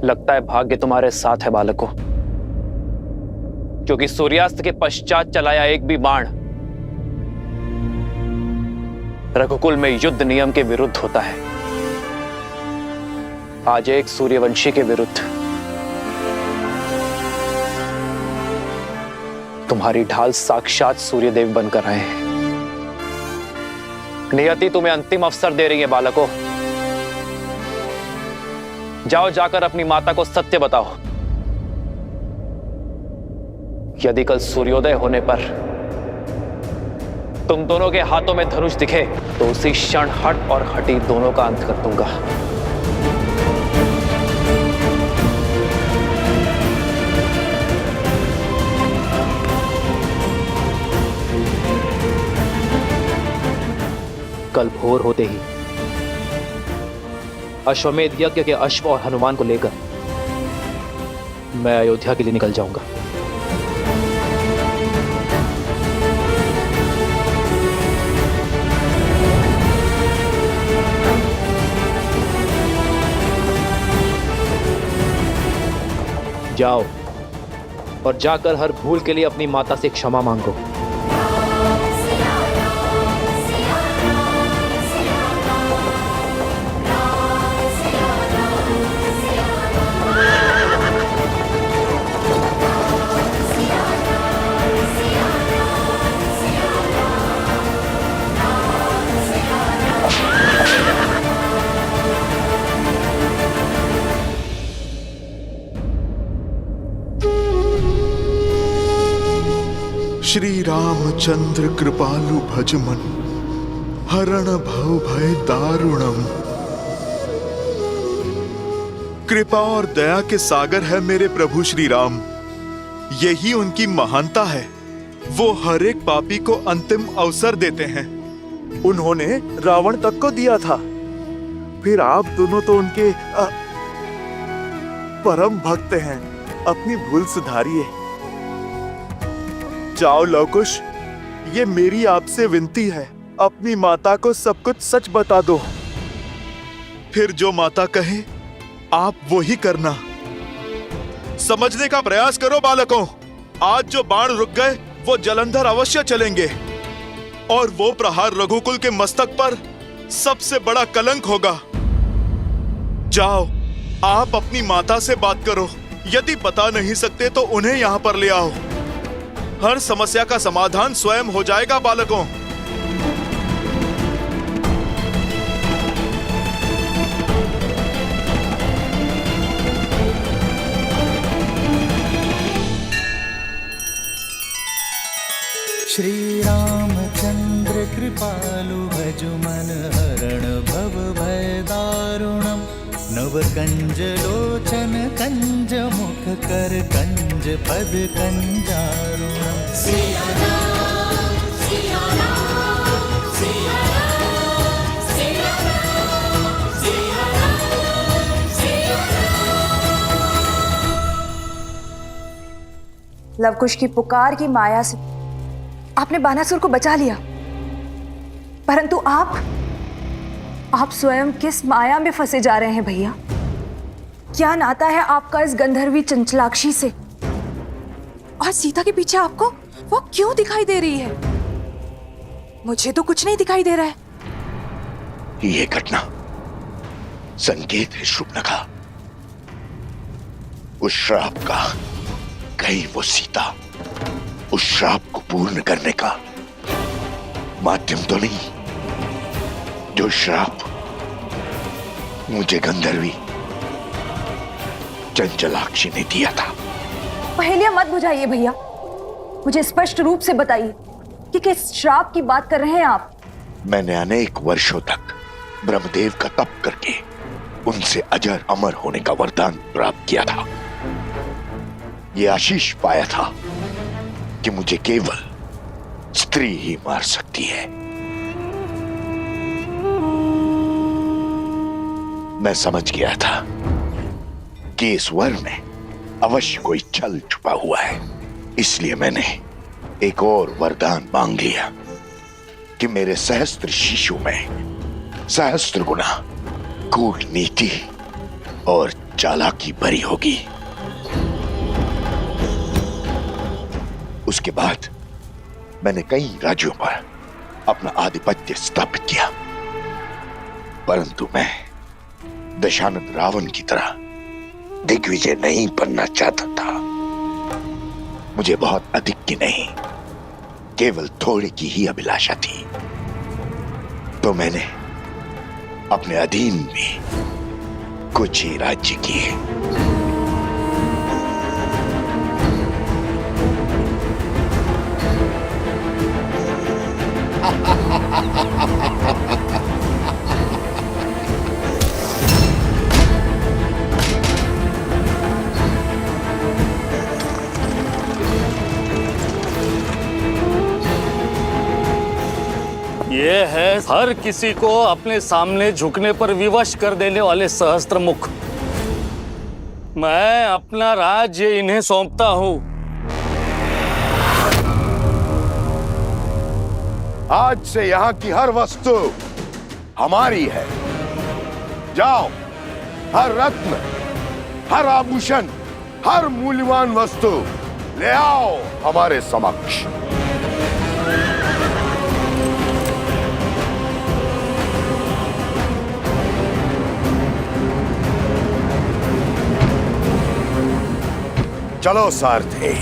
लगता है भाग्य तुम्हारे साथ है बालकों, क्योंकि सूर्यास्त के पश्चात चलाया एक भी बाण रघुकुल में युद्ध नियम के विरुद्ध होता है। आज एक सूर्यवंशी के विरुद्ध तुम्हारी ढाल साक्षात सूर्यदेव बनकर आए हैं। नियति तुम्हें अंतिम अवसर दे रही है बालकों। जाओ, जाकर अपनी माता को सत्य बताओ। यदि कल सूर्योदय होने पर तुम दोनों के हाथों में धनुष दिखे तो उसी क्षण हट और हटी दोनों का अंत कर दूंगा। कल भोर होते ही अश्वमेध यज्ञ के अश्व और हनुमान को लेकर मैं अयोध्या के लिए निकल जाऊंगा। जाओ और जाकर हर भूल के लिए अपनी माता से क्षमा मांगो। श्री रामचंद्र कृपालु भजमन हरण भव भय दारुणम। कृपा और दया के सागर है मेरे प्रभु श्री राम। यही उनकी महानता है। वो हर एक पापी को अंतिम अवसर देते हैं। उन्होंने रावण तक को दिया था, फिर आप दोनों तो उनके परम भक्त हैं। अपनी भूल सुधारिए। जाओ लवकुश, ये मेरी आपसे विनती है, अपनी माता को सब कुछ सच बता दो। फिर जो माता कहे आप वो ही करना। समझने का प्रयास करो बालकों। आज जो बाण रुक गए वो जलंधर अवश्य चलेंगे और वो प्रहार रघुकुल के मस्तक पर सबसे बड़ा कलंक होगा। जाओ, आप अपनी माता से बात करो। यदि बता नहीं सकते तो उन्हें यहां पर ले आओ। हर समस्या का समाधान स्वयं हो जाएगा बालकों। श्री रामचंद्र कृपालु भजु मन हरण भव भय दारुणम। नव कंज लोचन कंज मुख कर कंज पद कंजारुणम। सिया राम, सिया राम, सिया राम, सिया राम, सिया राम, सिया राम। लवकुश की पुकार की माया से आपने बानासुर को बचा लिया, परंतु आप स्वयं किस माया में फंसे जा रहे हैं भैया? क्या नाता है आपका इस गंधर्वी चंचलाक्षी से? और सीता के पीछे आपको वो क्यों दिखाई दे रही है? मुझे तो कुछ नहीं दिखाई दे रहा है। ये घटना संकेत है शुभनखा, उस श्राप का। कहीं वो सीता उस श्राप को पूर्ण करने का माध्यम तो नहीं, जो श्राप मुझे गंधर्वी चंचलाक्षी ने दिया था। पहेलियां मत बुझाइए भैया, मुझे स्पष्ट रूप से बताइए कि किस श्राप की बात कर रहे हैं आप? मैंने अनेक वर्षों तक ब्रह्मदेव का तप करके उनसे अजर अमर होने का वरदान प्राप्त किया था। ये आशीष पाया था कि मुझे केवल स्त्री ही मार सकती है। मैं समझ गया था कि इस वर में अवश्य कोई छल छुपा हुआ है, इसलिए मैंने एक और वरदान मांग लिया कि मेरे सहस्त्र शिशु में सहस्त्र गुना कूटनीति और चालाकी भरी होगी। उसके बाद मैंने कई राज्यों पर अपना आधिपत्य स्थापित किया, परंतु मैं दशानंद रावण की तरह दिग्विजय नहीं बनना चाहता था। मुझे बहुत अधिक की नहीं, केवल थोड़े की ही अभिलाषा थी। तो मैंने अपने अधीन में कुछ ही राज्य किए। ये है हर किसी को अपने सामने झुकने पर विवश कर देने वाले सहस्त्र मुख। मैं अपना राज्य इन्हें सौंपता हूं। आज से यहाँ की हर वस्तु हमारी है। जाओ, हर रत्न, हर आभूषण, हर मूल्यवान वस्तु ले आओ हमारे समक्ष। चलो सारथी।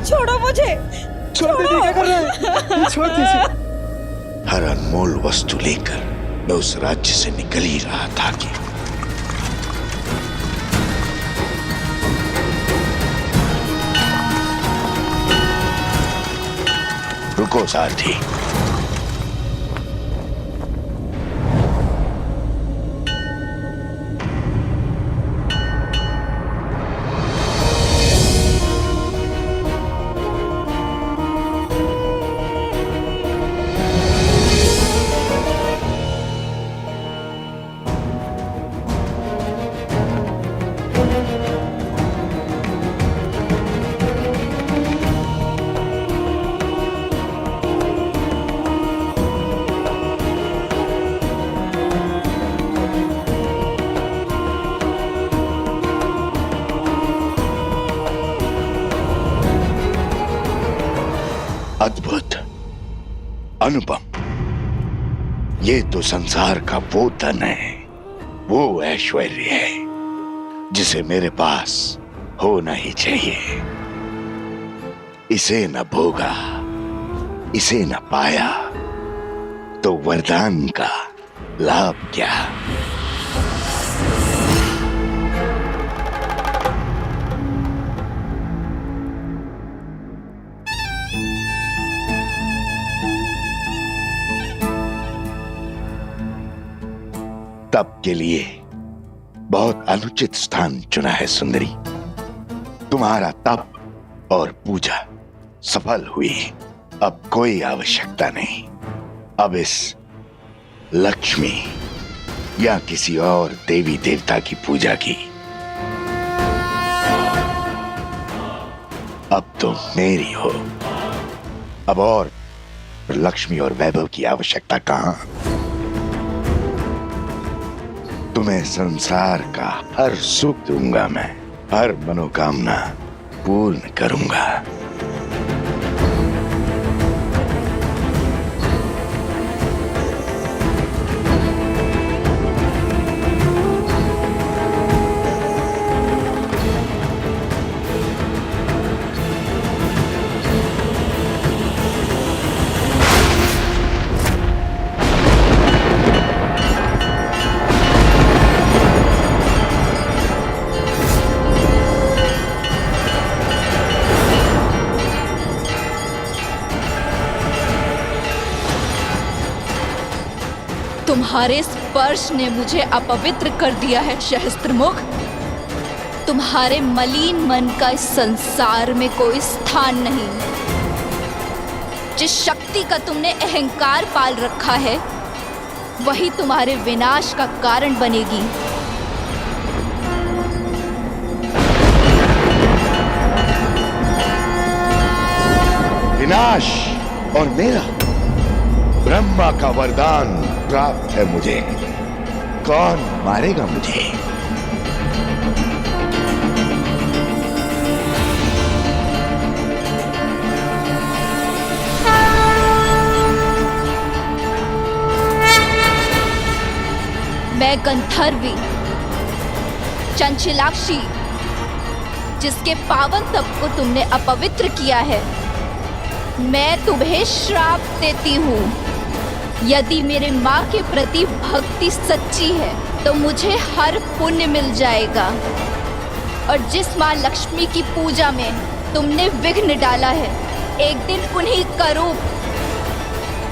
छोड़ो मुझे, छोड़ दीजिए, क्या कर रहे हैं? छोड़ दीजिए। हर अनमोल वस्तु लेकर मैं उस राज्य से निकल ही रहा था कि रुको सारथी। अद्भुत, अनुपम, ये तो संसार का वो धन है, वो ऐश्वर्य है जिसे मेरे पास होना ही चाहिए। इसे न भोगा, इसे न पाया तो वरदान का लाभ क्या। तप के लिए बहुत अनुचित स्थान चुना है सुंदरी। तुम्हारा तप और पूजा सफल हुई, अब कोई आवश्यकता नहीं। अब इस लक्ष्मी या किसी और देवी देवता की पूजा की। अब तुम मेरी हो। अब और लक्ष्मी और वैभव की आवश्यकता कहां। तुम्हें संसार का हर सुख दूंगा, मैं हर मनोकामना पूर्ण करूंगा। तुम्हारे स्पर्श ने मुझे अपवित्र कर दिया है सहस्त्रमुख। तुम्हारे मलिन मन का इस संसार में कोई स्थान नहीं। जिस शक्ति का तुमने अहंकार पाल रखा है वही तुम्हारे विनाश का कारण बनेगी। विनाश और मेरा ब्रह्मा का वरदान प्राप्त है मुझे। कौन मारेगा मुझे? मैं गंधर्वी चंचलाक्षी, जिसके पावन तप को तुमने अपवित्र किया है, मैं तुम्हें श्राप देती हूँ। यदि मेरे माँ के प्रति भक्ति सच्ची है तो मुझे हर पुण्य मिल जाएगा, और जिस माँ लक्ष्मी की पूजा में तुमने विघ्न डाला है, एक दिन उन्हीं का रूप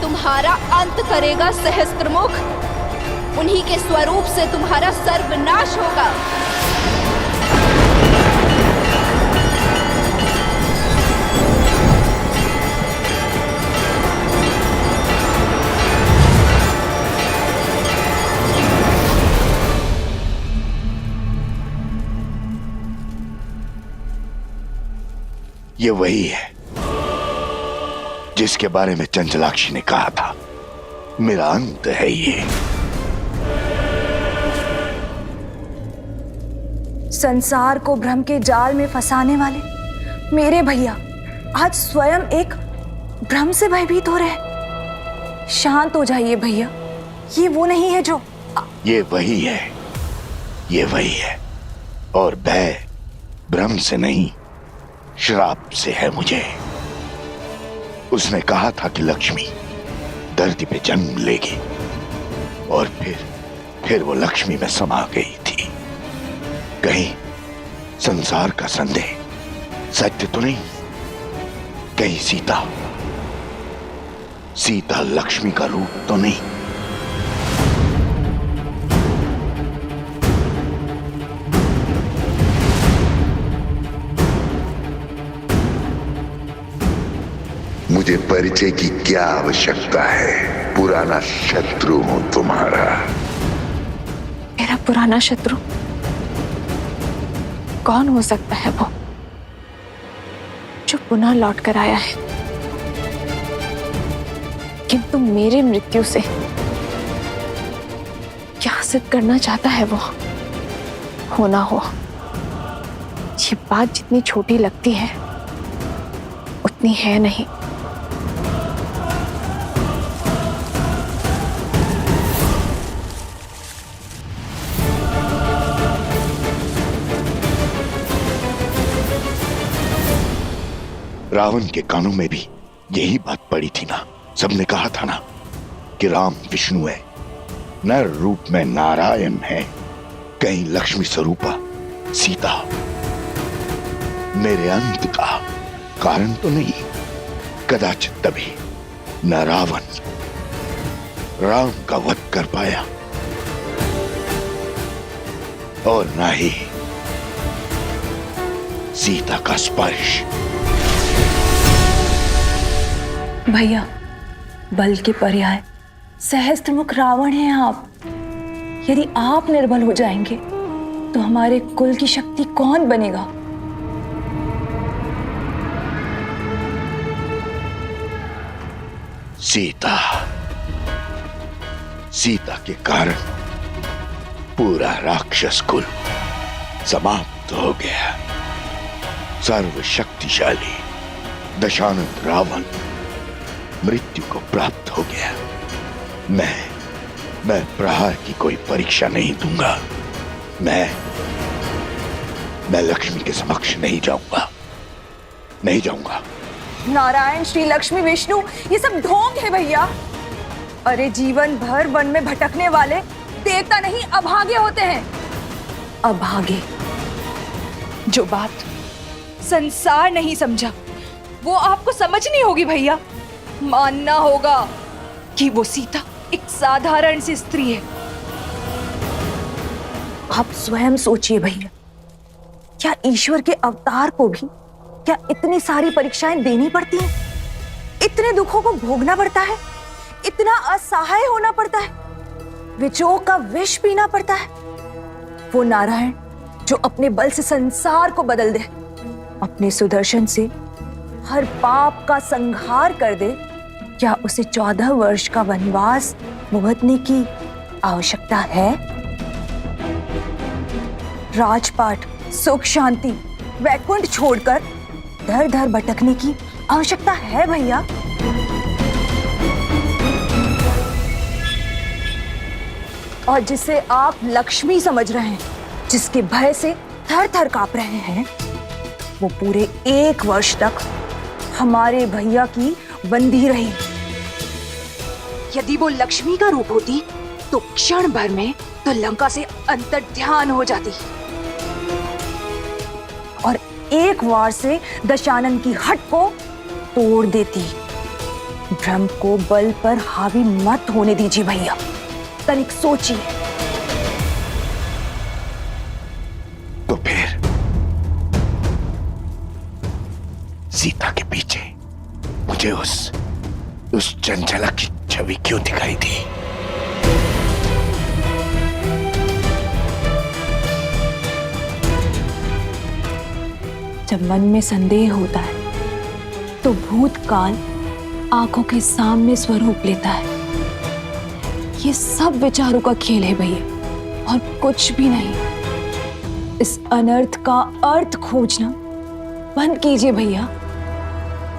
तुम्हारा अंत करेगा सहस्त्रमुख। उन्हीं के स्वरूप से तुम्हारा सर्वनाश होगा। ये वही है जिसके बारे में चंचलाक्षी ने कहा था, मेरा अंत है ये। संसार को भ्रम के जाल में फंसाने वाले मेरे भैया आज स्वयं एक भ्रम से भयभीत हो रहे। शांत हो जाइए भैया, ये वो नहीं है जो। ये वही है, ये वही है, और भय भ्रम से नहीं श्राप से है मुझे। उसने कहा था कि लक्ष्मी धरती पे जन्म लेगी, और फिर वो लक्ष्मी में समा गई थी। कहीं संसार का संदेह सत्य तो नहीं? कहीं सीता लक्ष्मी का रूप तो नहीं? मुझे परिचय की क्या आवश्यकता है? पुराना शत्रु हूं तुम्हारा। मेरा पुराना शत्रु कौन हो सकता है वो जो पुनः लौट कर आया है? किंतु मेरे मृत्यु से क्या सिद्ध करना चाहता है वो? हो ना हो, ये बात जितनी छोटी लगती है उतनी है नहीं। रावण के कानों में भी यही बात पड़ी थी ना। सबने कहा था ना कि राम विष्णु है, नर रूप में नारायण है, कहीं लक्ष्मी स्वरूपा सीता मेरे अंत का कारण तो नहीं। कदाचित तभी न रावण राम का वध कर पाया और न ही सीता का स्पर्श। भैया, बल के पर्याय सहस्त्रमुख रावण हैं आप। यदि आप निर्बल हो जाएंगे तो हमारे कुल की शक्ति कौन बनेगा? सीता के कारण पूरा राक्षस कुल समाप्त हो गया। सर्वशक्तिशाली दशानंद रावण मृत्यु को प्राप्त हो गया। मैं प्रहार की कोई परीक्षा नहीं दूंगा। मैं लक्ष्मी के समक्ष नहीं जाऊंगा। नारायण, श्री लक्ष्मी, विष्णु, ये सब ढोंग है भैया। अरे जीवन भर वन में भटकने वाले देवता नहीं अभागे होते हैं। अभागे। जो बात संसार नहीं समझा वो आपको समझनी होगी भैया। मानना होगा कि वो सीता एक साधारण सी स्त्री है। आप स्वयं सोचिए भैया, क्या ईश्वर के अवतार को भी क्या इतनी सारी परीक्षाएं देनी पड़ती हैं? इतने दुखों को भोगना पड़ता है, इतना असहाय होना पड़ता है, विजोग का विष पीना पड़ता है। वो नारायण जो अपने बल से संसार को बदल दे, अपने सुदर्शन से हर पाप का संहार कर दे, क्या उसे 14 वर्ष का वनवास भुगतने की आवश्यकता है? राजपाट, सुख शांति, वैकुंठ छोड़कर दर दर भटकने की आवश्यकता है भैया? और जिसे आप लक्ष्मी समझ रहे हैं, जिसके भय से थर थर कांप रहे हैं, वो पूरे 1 वर्ष तक हमारे भैया की बंदी रही। यदि वो लक्ष्मी का रूप होती तो क्षण भर में तो लंका से अंतर्ध्यान हो जाती और 1 वार से दशानन की हट को तोड़ देती। ब्रह्म को बल पर हावी मत होने दीजिए भैया, तनिक सोचिए। तो फिर सीता के पीछे मुझे उस चंचला की छवि क्यों दिखाई दी? जब मन में संदेह होता है तो भूतकाल आंखों के सामने स्वरूप लेता है। ये सब विचारों का खेल है भैया, और कुछ भी नहीं। इस अनर्थ का अर्थ खोजना बंद कीजिए भैया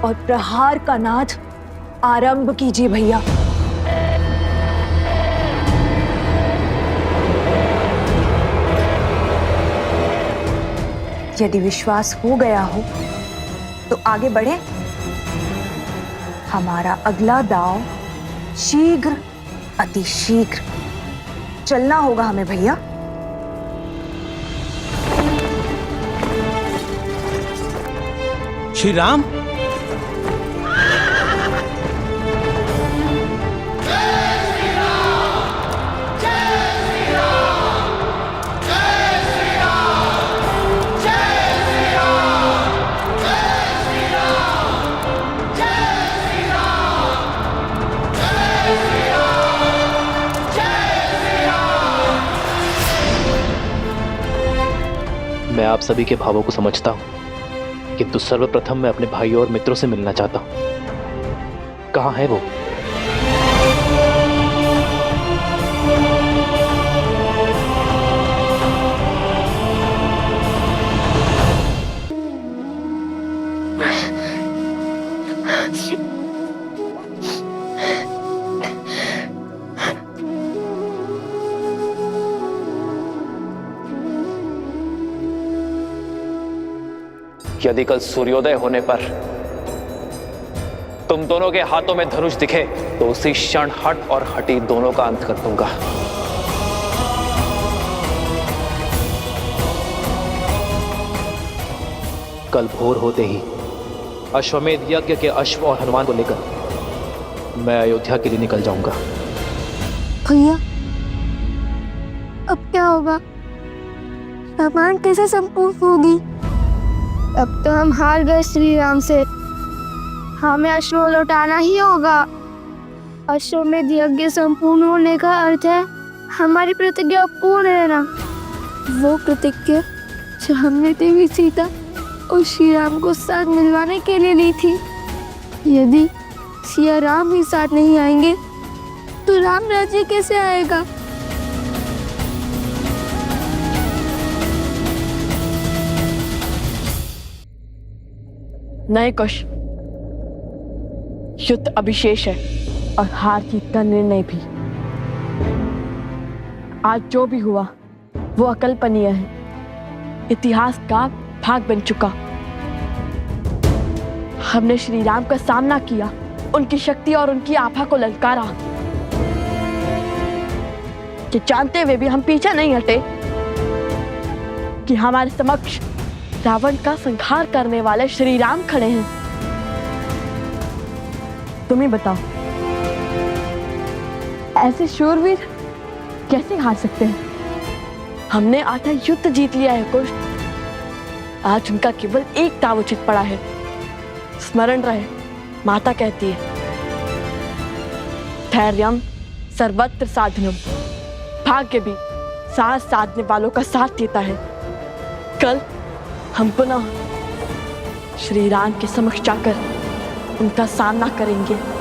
और प्रहार का नाद आरंभ कीजिए भैया। यदि विश्वास हो गया हो तो आगे बढ़े। हमारा अगला दांव शीघ्र, अति शीघ्र चलना होगा हमें भैया। श्री राम, मैं आप सभी के भावों को समझता हूं, किंतु सर्वप्रथम मैं अपने भाइयों और मित्रों से मिलना चाहता हूं। कहां है वो? यदि कल सूर्योदय होने पर तुम दोनों के हाथों में धनुष दिखे तो उसी क्षण हट और हटी दोनों का अंत कर दूंगा। कल भोर होते ही अश्वमेध यज्ञ के अश्व और हनुमान को लेकर मैं अयोध्या के लिए निकल जाऊंगा। भैया, अब क्या होगा? रामायण कैसे संपूर्ण होगी? अब तो हम हार गए श्री राम से। हमें अश्व लौटाना ही होगा। अश्वमेध यज्ञ संपूर्ण होने का अर्थ है हमारी प्रतिज्ञा पूर्ण रहना। वो प्रतिज्ञा जो हमने देवी सीता और श्री राम को साथ मिलवाने के लिए ली थी। यदि सिया राम ही साथ नहीं आएंगे तो राम राज्य कैसे आएगा? नए कुश, युद्ध अभिशेष है और हार जीत का निर्णय भी। आज जो भी हुआ वो अकल्पनीय है, इतिहास का भाग बन चुका। हमने श्री राम का सामना किया, उनकी शक्ति और उनकी आभा को ललकारा। कि जानते हुए भी हम पीछे नहीं हटे कि हमारे समक्ष रावण का संहार करने वाले श्री राम खड़े हैं। तुम ही बताओ, ऐसे शूरवीर कैसे हार सकते हैं? हमने आधा युद्ध जीत लिया है कुश। आज उनका केवल एक दाव उचित पड़ा है। स्मरण रहे, माता कहती है, धैर्यम सर्वत्र साधनम। भाग्य भी साथ साधने वालों का साथ देता है। कल हम पुनः श्री राम के समक्ष जाकर उनका सामना करेंगे।